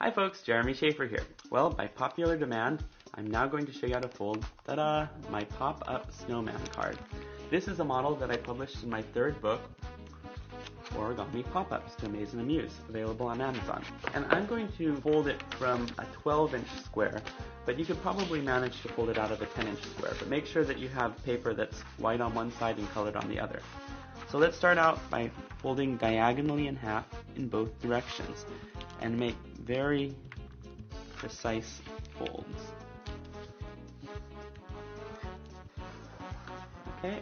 Hi folks, Jeremy Shafer here. Well, by popular demand, I'm now going to show you how to fold, ta-da, my pop-up snowman card. This is a model that I published in my third book, Origami Pop-Ups to Amaze and Amuse, available on Amazon. And I'm going to fold it from a 12-inch square, but you could probably manage to fold it out of a 10-inch square. But make sure that you have paper that's white on one side and colored on the other. So let's start out by folding diagonally in half in both directions and make very precise folds. Okay.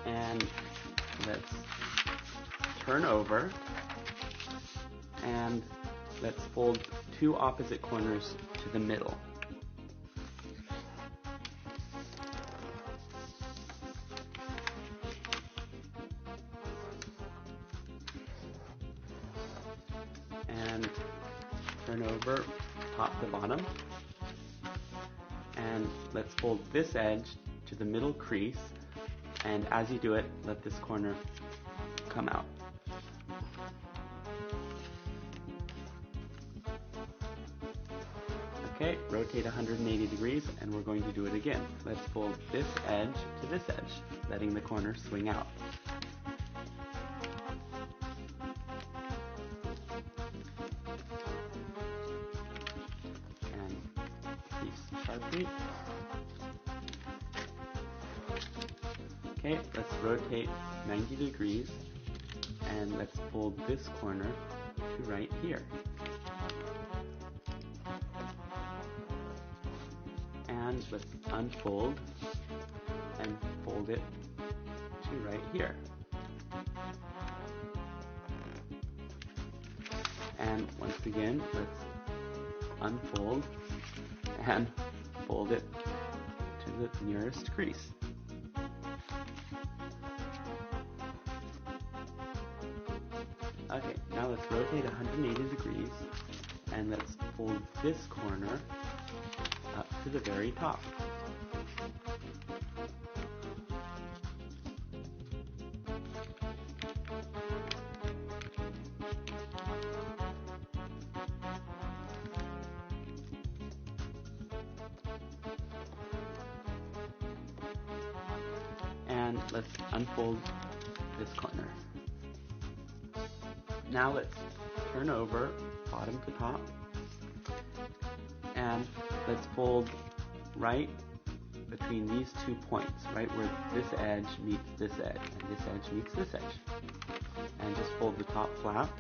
And let's turn over and let's fold two opposite corners to the middle. And turn over top to bottom. And let's fold this edge to the middle crease. And as you do it, let this corner come out. Okay, rotate 180 degrees and we're going to do it again. Let's fold this edge to this edge, letting the corner swing out. And crease sharply. Okay, let's rotate 90 degrees and let's fold this corner to right here. And let's unfold and fold it to right here. And once again, let's unfold and fold it to the nearest crease. Okay, now let's rotate 180 degrees and let's fold this corner up to the very top. And let's unfold this corner. Now let's turn over bottom to top and let's fold right between these 2 points, right where this edge meets this edge and this edge meets this edge. And just fold the top flap.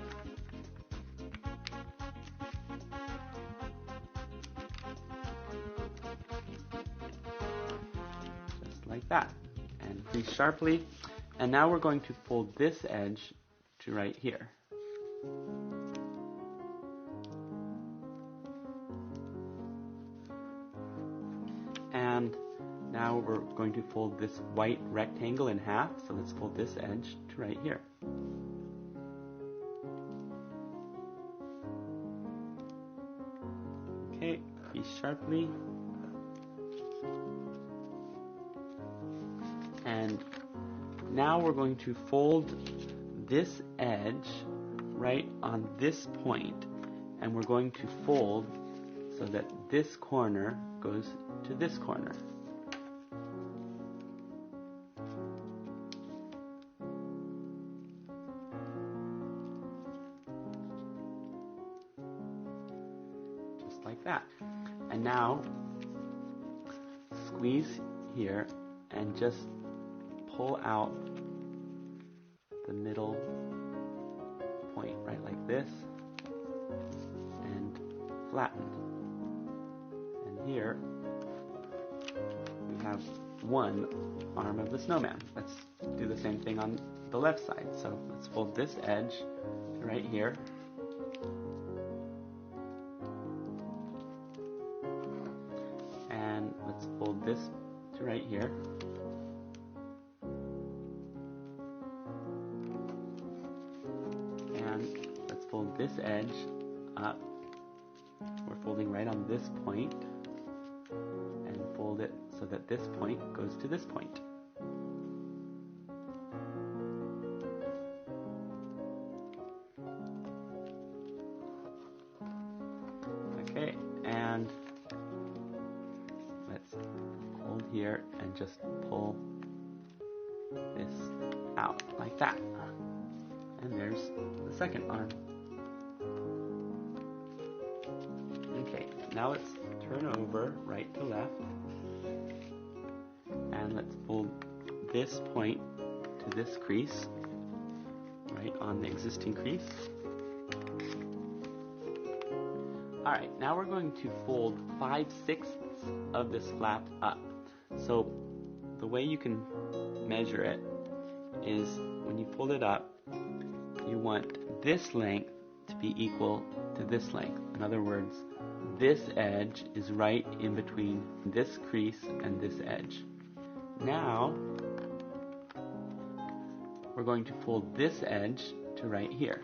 Just like that. And crease sharply. And now we're going to fold this edge to right here. And now we're going to fold this white rectangle in half, so let's fold this edge to right here. Okay, crease sharply. And now we're going to fold this edge right on this point, and we're going to fold so that this corner goes to this corner. Just like that. And now squeeze here and just pull out the middle point, right like this, and flatten. And here we have one arm of the snowman. Let's do the same thing on the left side. So let's fold this edge to right here. And let's fold this to right here. this edge up. We're folding right on this point and fold it so that this point goes to this point. Okay, and let's hold here and just pull this out like that. And there's the second arm. Okay, now let's turn over right to left, and let's fold this point to this crease, right on the existing crease. Alright, now we're going to fold 5/6 of this flap up. So the way you can measure it is when you fold it up, you want this length to be equal to this length. In other words, this edge is right in between this crease and this edge. Now, we're going to fold this edge to right here.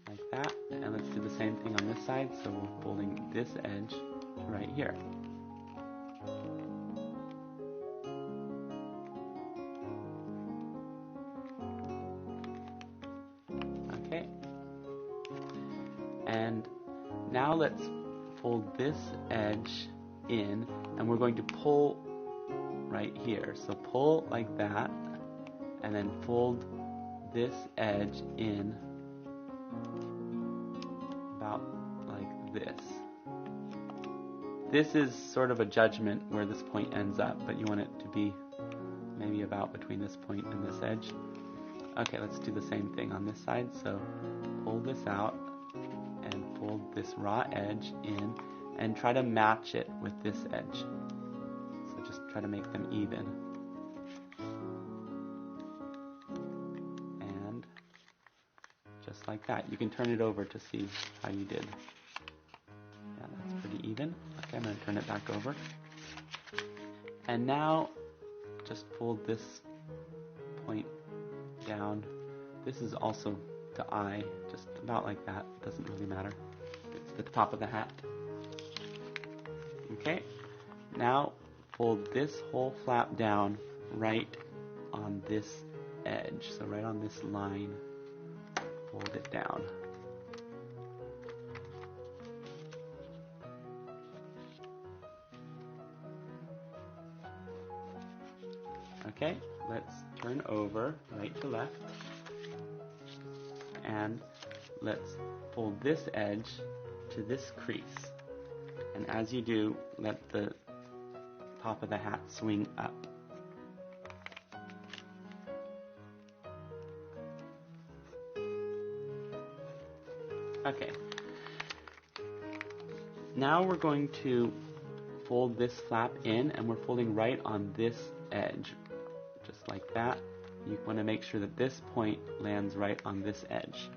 Like that, and let's do the same thing on this side, so we're folding this edge to right here. Okay, and now let's fold this edge in, and we're going to pull right here. So pull like that, and then fold this edge in about like this. This is sort of a judgment where this point ends up, but you want it to be maybe about between this point and this edge. Okay, let's do the same thing on this side. So pull this out and fold this raw edge in and try to match it with this edge. So just try to make them even. And just like that. You can turn it over to see how you did. Yeah, that's pretty even. Okay, I'm going to turn it back over. And now just fold this point down. This is also to eye, just about like that. It doesn't really matter. It's the top of the hat. Okay, now fold this whole flap down right on this edge. So right on this line, fold it down. Okay, let's turn over right to left, and let's fold this edge to this crease. And as you do, let the top of the hat swing up. Okay. Now we're going to fold this flap in, and we're folding right on this edge. Just like that. You want to make sure that this point lands right on this edge.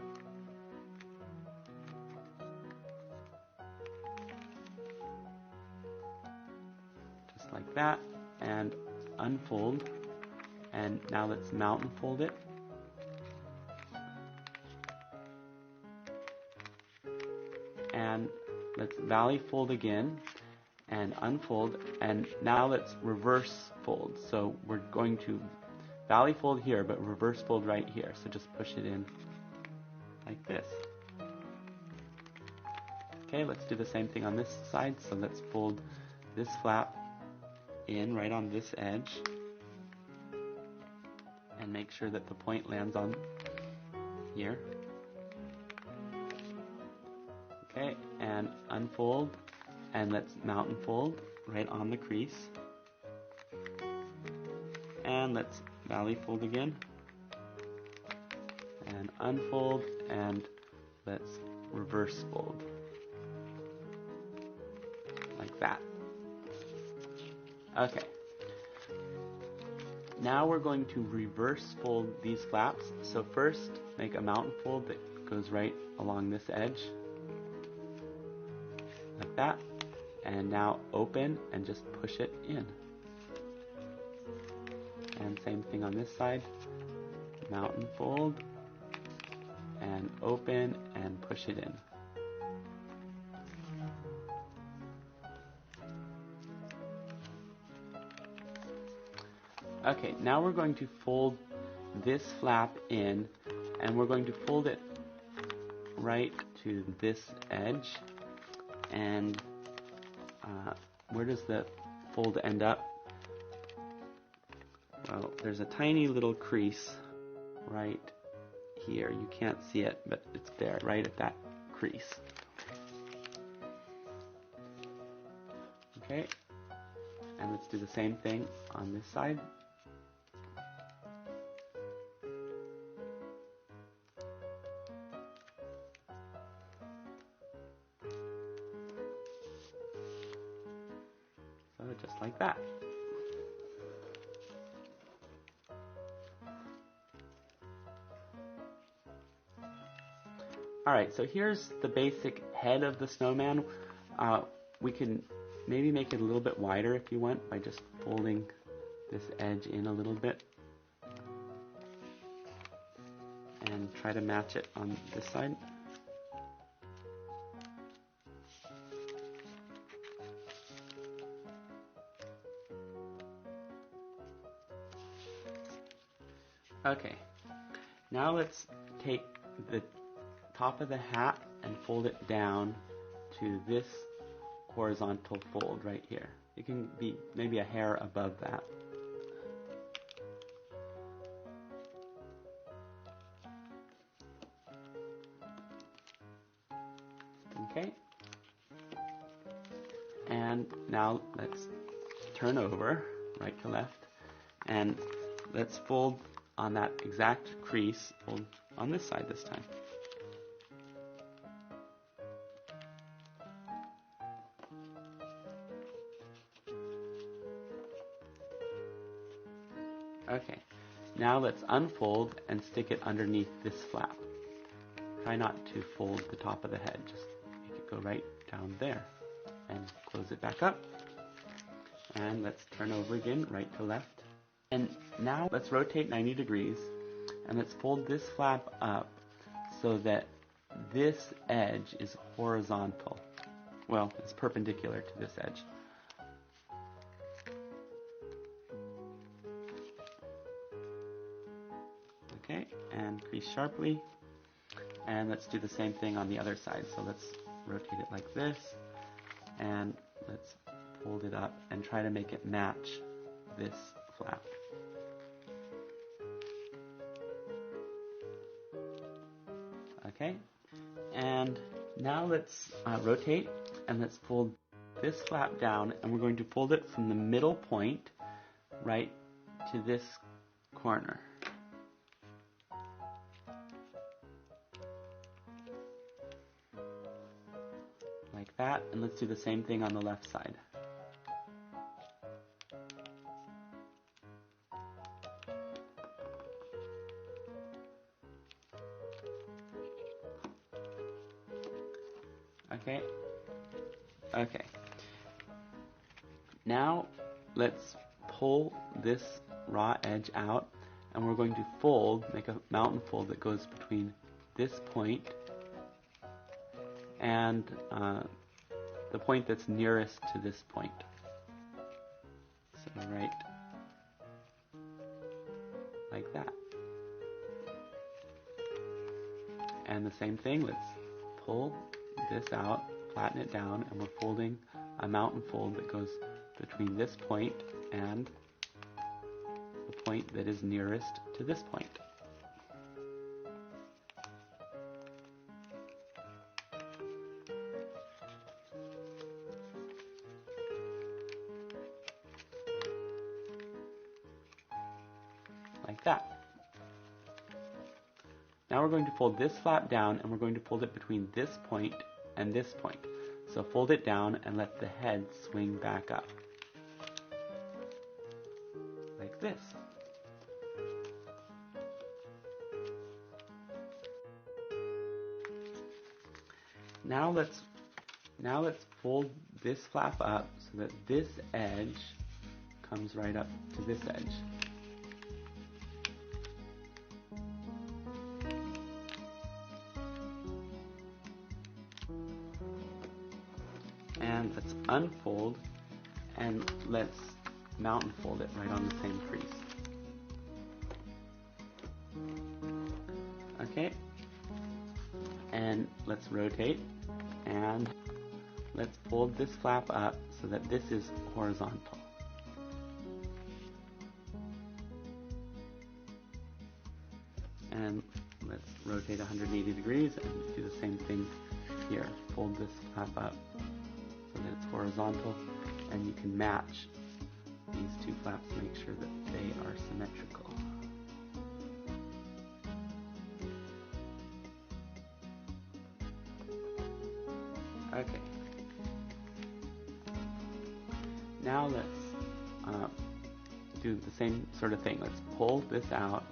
Just like that, and unfold, and now let's mountain fold it. And let's valley fold again, and unfold, and now let's reverse fold. So we're going to valley fold here, but reverse fold right here. So just push it in like this. Okay, let's do the same thing on this side. So let's fold this flap in right on this edge, and make sure that the point lands on here. Okay, and unfold, and let's mountain fold right on the crease. And let's valley fold again, and unfold, and let's reverse fold like that. Okay, now we're going to reverse fold these flaps. So first make a mountain fold that goes right along this edge like that, and now open and just push it in. same thing on this side. Mountain fold and open and push it in. Okay, now we're going to fold this flap in, and we're going to fold it right to this edge. And where does the fold end up? Well, there's a tiny little crease right here. You can't see it, but it's there, right at that crease. Okay, and let's do the same thing on this side. So just like that. Alright, so here's the basic head of the snowman. We can maybe make it a little bit wider if you want by just folding this edge in a little bit. And try to match it on this side. Okay, now let's take the top of the hat and fold it down to this horizontal fold right here. It can be maybe a hair above that. Okay, and now let's turn over right to left, and let's fold on that exact crease, fold on this side this time. Okay, now let's unfold and stick it underneath this flap. Try not to fold the top of the head, just make it go right down there. And close it back up. And let's turn over again, right to left. And now let's rotate 90 degrees, and let's fold this flap up so that this edge is horizontal. Well, it's perpendicular to this edge. Okay, and crease sharply. And let's do the same thing on the other side. So let's rotate it like this, and let's fold it up and try to make it match this flap. Okay, and now let's rotate, and let's fold this flap down, and we're going to fold it from the middle point right to this corner. Like that, and let's do the same thing on the left side. Okay. Okay. Now let's pull this raw edge out, and we're going to fold, make a mountain fold that goes between this point and the point that's nearest to this point. So right like that. And the same thing, let's pull this out, flatten it down, and we're folding a mountain fold that goes between this point and the point that is nearest to this point. Like that. Now we're going to fold this flap down, and we're going to fold it between this point and this point. So fold it down and let the head swing back up. Like this. Now let's fold this flap up so that this edge comes right up to this edge. let's unfold and let's mountain fold it right on the same crease. Okay, and let's rotate and let's fold this flap up so that this is horizontal. And let's rotate 180 degrees and do the same thing here. Fold this flap up so that it's horizontal, and you can match these two flaps to make sure that they are symmetrical. Okay. Now let's do the same sort of thing. Let's pull this out,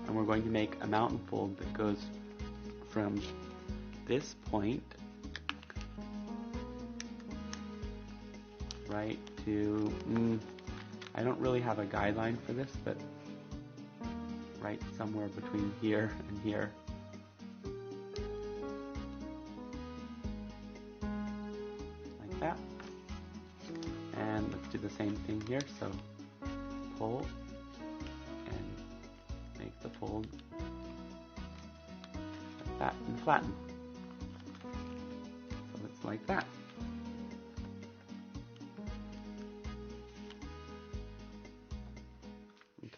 and we're going to make a mountain fold that goes from this point right to, I don't really have a guideline for this, but right somewhere between here and here. Like that. And let's do the same thing here. So pull and make the fold like that and flatten. So it's like that.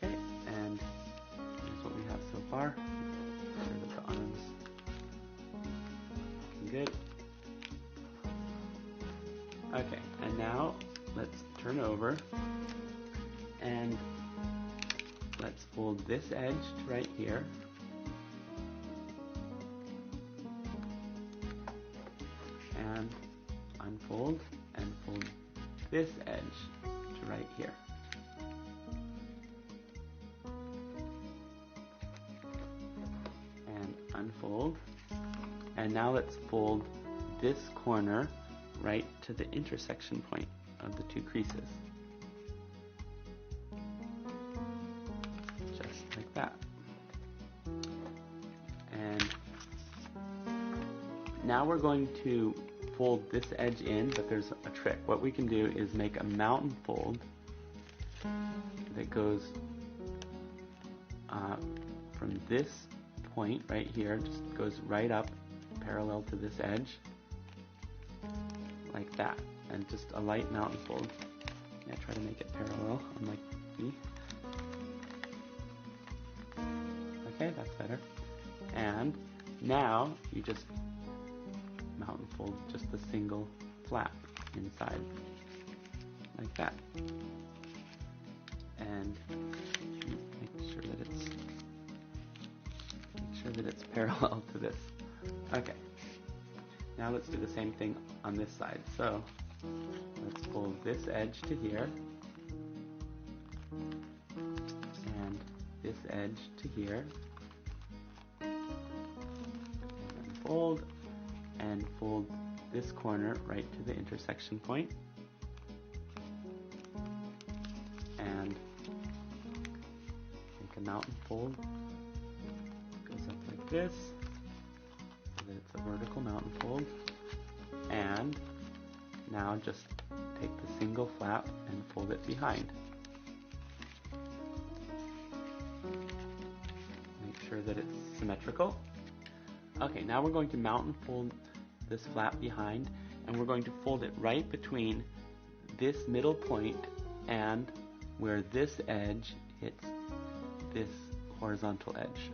Okay, and here's what we have so far. Make sure that the arms are looking good. Okay, and now let's turn over and let's fold this edge to right here. And unfold and fold this edge to right here. And unfold. And now let's fold this corner right to the intersection point of the two creases. Just like that. And now we're going to fold this edge in, but there's a trick. What we can do is make a mountain fold that goes from this point right here, just goes right up parallel to this edge, like that, and just a light mountain fold. Yeah, try to make it parallel, unlike me. Okay, that's better. And now you just mountain fold just a single flap inside, like that, and make sure that it's parallel to this. Okay. Now let's do the same thing on this side. So let's fold this edge to here, and this edge to here, and fold, and fold this corner right to the intersection point, and make a mountain fold. Goes up like this, so that it's a vertical mountain fold. And now just take the single flap and fold it behind. Make sure that it's symmetrical. Okay, now we're going to mountain fold this flap behind, and we're going to fold it right between this middle point and where this edge hits this horizontal edge.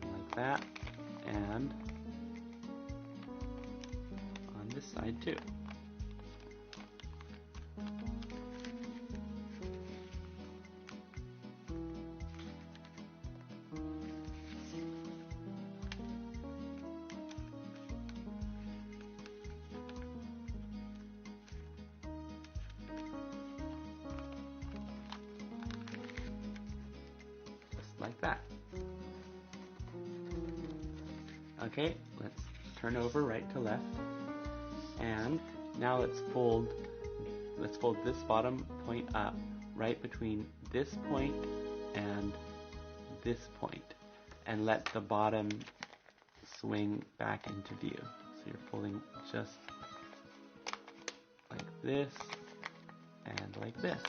Like that, and on this side too. Like that. Okay, let's turn over right to left, and now let's fold this bottom point up right between this point and this point and let the bottom swing back into view. So you're pulling just like this and like this.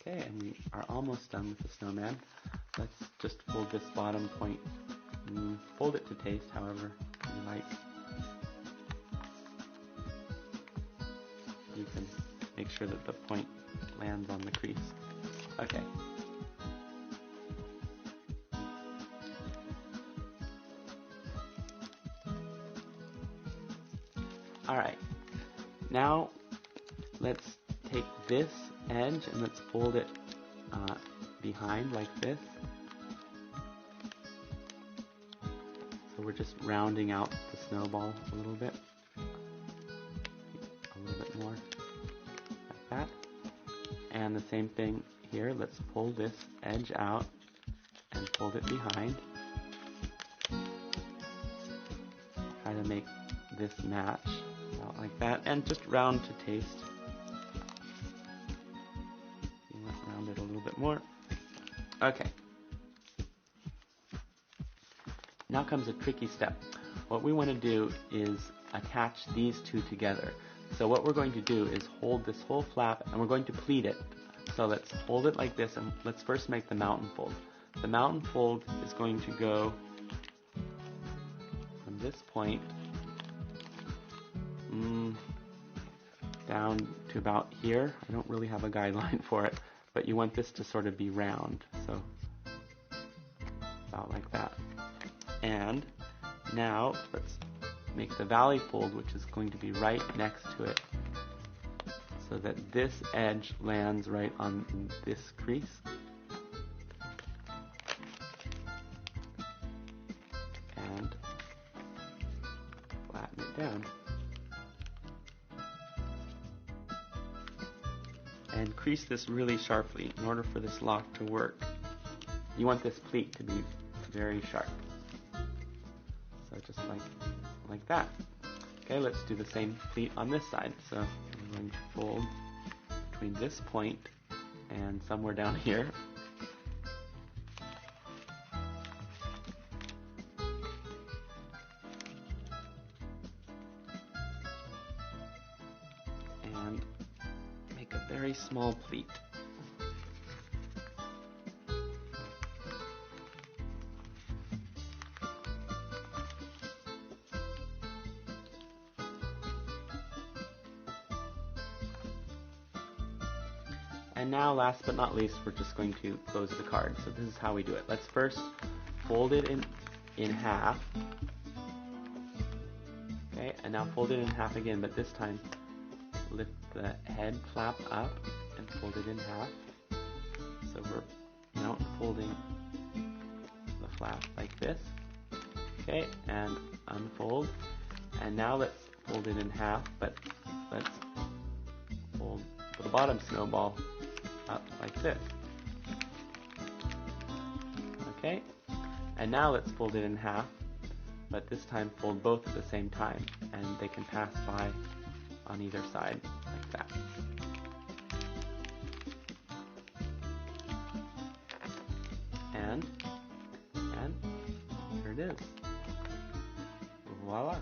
Okay, and we are almost done with the snowman. Let's just fold this bottom point. Fold it to taste, however you like. You can make sure that the point lands on the crease. Okay. Alright, now let's take this edge and let's fold it behind like this. So we're just rounding out the snowball a little bit. A little bit more, like that. And the same thing here, let's pull this edge out and fold it behind. Try to make this match out like that, and just round to taste. You want to round it a little bit more. Okay. Now comes a tricky step. What we want to do is attach these two together. So what we're going to do is hold this whole flap and we're going to pleat it. So let's hold it like this, and let's first make the mountain fold. The mountain fold is going to go from this point down to about here. I don't really have a guideline for it, but you want this to sort of be round, so about like that. And now let's make the valley fold, which is going to be right next to it, so that this edge lands right on this crease. And flatten it down. And crease this really sharply in order for this lock to work. You want this pleat to be very sharp. So just like that. Okay, let's do the same pleat on this side. So I'm going to fold between this point and somewhere down here. And make a very small pleat. And now, last but not least, we're just going to close the card. So this is how we do it. Let's first fold it in half. Okay, and now fold it in half again, but this time lift the head flap up and fold it in half. So we're mountain folding the flap like this. Okay, and unfold. And now let's fold it in half, but let's fold the bottom snowball up like this. Okay, and now let's fold it in half, but this time fold both at the same time, and they can pass by on either side like that. And here it is. Voila!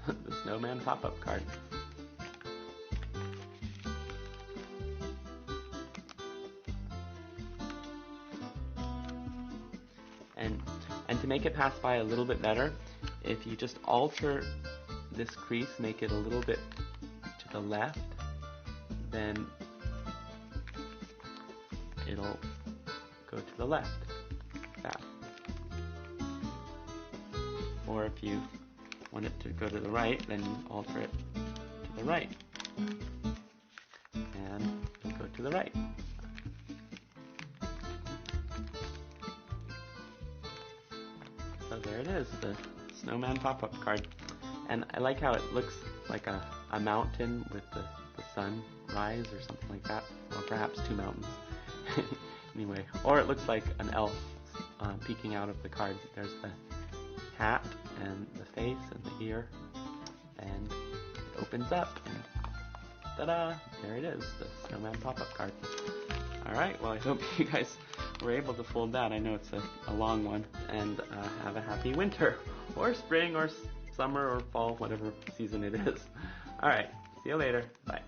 The snowman pop-up card. And to make it pass by a little bit better, if you just alter this crease, make it a little bit to the left, then it'll go to the left, like that. Or if you want it to go to the right, then you alter it to the right, and go to the right. So there it is, the snowman pop-up card. And I like how it looks like a mountain with the sunrise or something like that, or perhaps two mountains. Anyway, or it looks like an elf peeking out of the card. There's the hat and the face and the ear, and it opens up, and ta-da! There it is, the snowman pop-up card. Alright, well I hope you guys were able to fold that. I know it's a long one. And have a happy winter, or spring, or summer, or fall, whatever season it is. Alright, see you later. Bye.